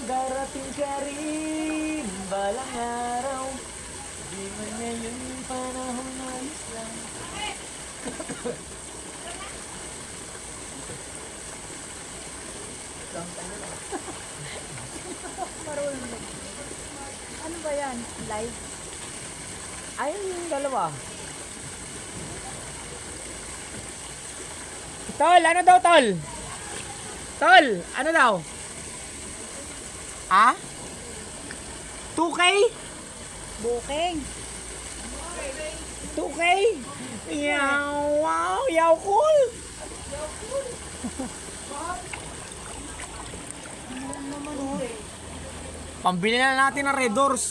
Darating ka rin balang araw. Di man ngayon yung panahon na islang. Marunong. Ano ba yan? Live? Ayun yung dalawa. Tol, ano daw tol? Tol, ano daw? Ha? 2K? Booking. 2K? Yaw, wow, yaw cool. Pambili na natin ng Red Doors.